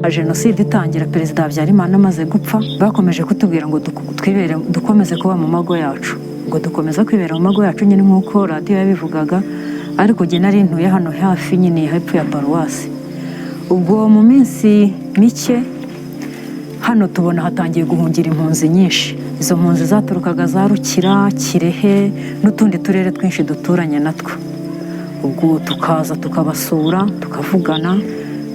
Jenoside itangira, Perezida Habyarimana amaze gupfa, bakomeje kutubwira ngo dukomeze kuba mu mago yacu, ngo dukomeza kwibera mu mago yacu nyine nk'uko radiyo yabivugaga, ariko jye nari ntuye hano hafi nyine hepfo ya paruwasi. Ubwo mu minsi mike hano tubona hatangiye guhungira impunzi nyinshi. Izo mpunzi zaturukaga za Rukira, Kirehe n'utundi turere twinshi duturanye natwo. Ubwo tukaza tukabasura, tukavugana,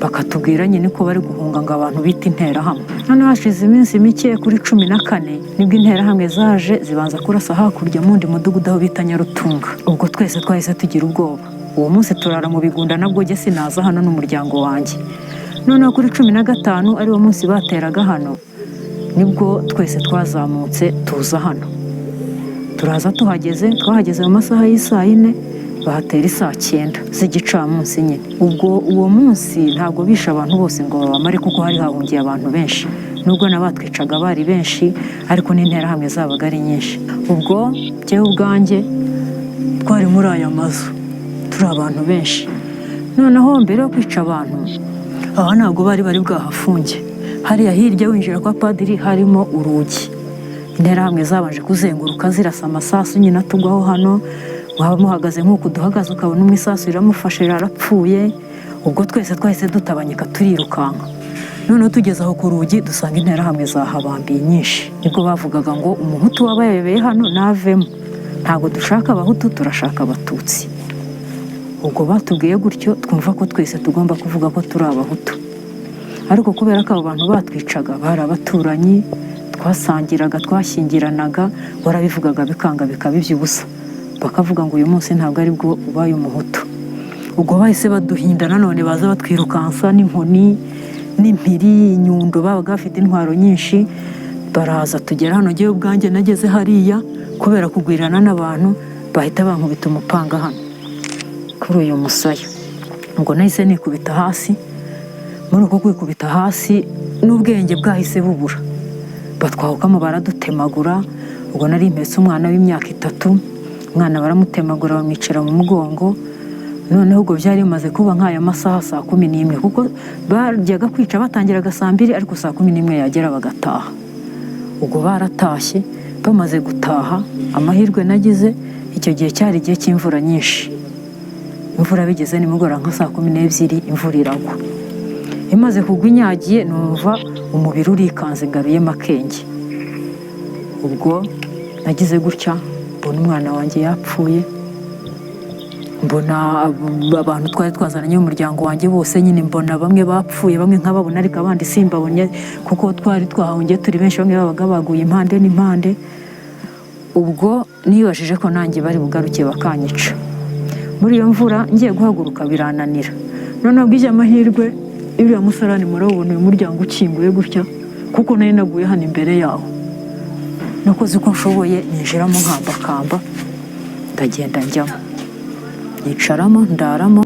bakatubwira nyine ko bari guhunga ngo abantu bita interahamwe. None hashize iminsi mike kuri 14 nibwo interahamwe zaje zibanza kurasa hakurya mu ndi mudugudu aho bita Nyarutunga. Ubwo twese twahise tugira ubwoba. Uwo munsi turara mu bigunda, nabwo jye sinaza hano n'umuryango wanjye. Noneho kuri 15 ari wo munsi bateraga hano, nibwo twese twazamutse tuza hano. Turaza twahageze mu masaha y'isaa 4, bahatera isaa 9 z'igicamunsi nyine. Ubwo uwo munsi ntabwo bisha abantu bose ngo babamare, kuko hari hahungiye abantu benshi, nubwo nabatwicaga bari benshi, ariko n'interahamwe zabaga ari nyinshi. Ubwo jyewe ubwanjye twari muri aya mazu turi abantu benshi. Noneho mbere yo kwica abantu, aha ntabwo bari bwahafunge. Hariya hirya winjira kwa padiri harimo urugi. Interahamwe zabanje kuzenguruka zirasa amasasu nyine atugwaho hano. Waba muhagaze nk'uko duhagaze ukabona umwe isasu iramufashe yarapfuye. Ubwo twese twahise dutabanyika turirukanka. Noneho tugeze aho ku rugi dusanga interahamwe zahabambiye nyinshi. Nibwo bavugaga ngo umuhutu wabayobeye hano navemo, ntabwo dushaka abahutu, turashaka abatutsi. Ubwo batubwiye gutyo, twumva ko twese tugomba kuvuga ko turi abahutu. Ariko kubera ko abo bantu batwicaga bari abaturanyi, twasangiraga, twashyingiranaga, barabivugaga bikanga bikaba iby'ubusa. Bakavuga ngo uyu munsi ntabwo ari bwo ubaye umuhutu. Ubwo bahise baduhinda nanone, baza batwirukansa n'inkoni n'impiri, inyundo, babaga bafite intwaro nyinshi. Baraza tugera hano, jyewe ubwanjye nageze hariya kubera kugwirirana n'abantu, bahita bankubita umupanga hano kuri uyu musaya. Ubwo nahise nikubita hasi. Muri uko kwikubita hasi n'ubwenge bwahise bubura, batwahukamo baradutemagura. Ubwo nari mpetse umwana w'imyaka 3, umwana baramutemagura bamwicira mu mugongo. Noneho ubwo byari bimaze kuba nk'aya masaha saa 11, kuko baryaga kwica batangiraga saa 2, ariko saa 11 yagera bagataha. Ubwo baratashye. Bamaze gutaha, amahirwe nagize icyo gihe cyari igihe cy'imvura nyinshi. Imvura bigeze nimugora nka saa 12 imvura iragwa. Imaze kugwa inyagiye, numva umubiri urikanze ngaruye makenge. Ubwo nagize gutya, mbona umwana wanjye yapfuye, mbona abantu twari twazananye umuryango wanjye bose nyine, mbona bamwe bapfuye, bamwe nkababona ariko abandi simbabonye, kuko twari twahungiye turi benshi, bamwe babaga baguye impande n'impande. Ubwo nibajije ko nanjye bari bugaruke bakanyica. Muri iyo mvura ngiye guhaguruka birananira. Noneho bwije amahirwe, iriya musarani murabona uyu muryango ukinguye gutya, kuko nari naguye hano imbere yawo. Nakoze uko nshoboye, ninjiramo nkambakamba, ndagenda njyamo, nicaramo, ndaramo.